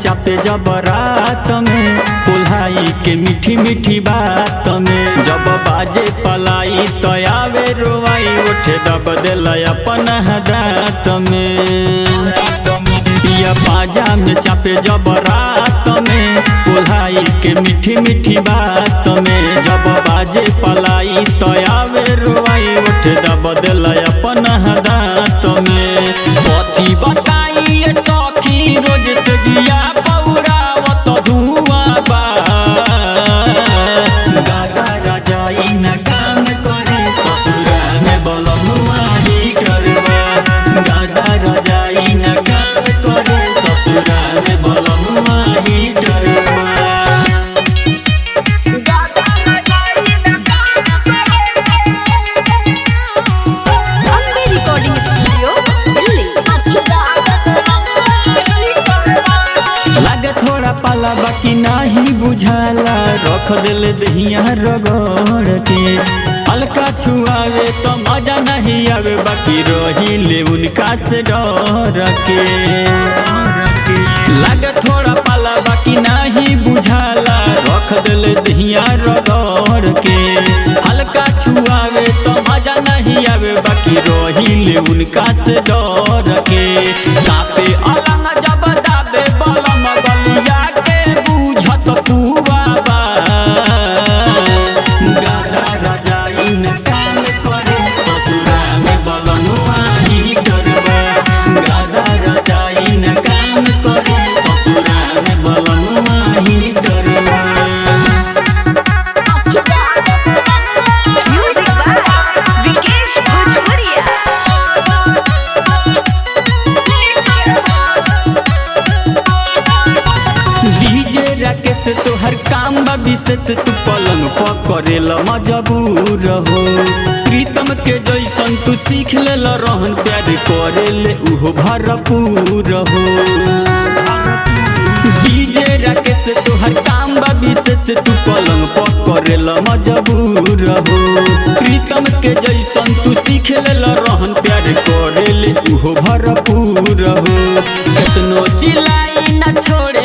चापे जब रात में पुल्हाई के मीठी मीठी बात में जब बाजे पलाई तो आवे रोवाई उठे दब दिल अपन दांत में पिया पाजा में चापे जब रात में पुल्हाई के मीठी मीठी बात में जब बाजे पलाई तो आवे रोवाई उठे दब दिल अपन दांत में कथी बताई सखी रोज से जिया पौरावत धुआं बा गादा रजाई न काम करे ससुरा में बलमुआ ही करवा गादा रजाई न काम करे ससुरा में बलमुआ ही करवा पाला बाकी नाही बुझाला रख दिल दहिया रगड़ के हल्का छुआवे तो मजा नहीं आवे बाकी रही ले उनका से डर के लगे थोड़ा पाला बाकी नहीं बुझाला रख दिल दहिया रगड़ के हल्का छुआवे तो मजा नहीं आवे बाकी रही ले उनका से डर के तापे अलंग जब दाबे बलम गलिया के बुझत पुआ बा गादा रजाई न काम करे ससुरा में बलमुआ ही करवा गादा रजाई न काम करे ससुरा में बलमुआ ही करवा राकेश तोहर काम बा विशेष तू पलंग पकड़ेल मजबूर हो प्रीतम के जैसन तू सीख लेल रहन प्यार करेले उहो भरपूर हो डीजे राकेश तोहर काम बा विशेष तू पलंग पकड़ेल मजबूर हो प्रीतम के जैसन तू सीख लेल रहन प्यार करेले उहो भरपूर हो कितनो चिल्लाई न छोड़े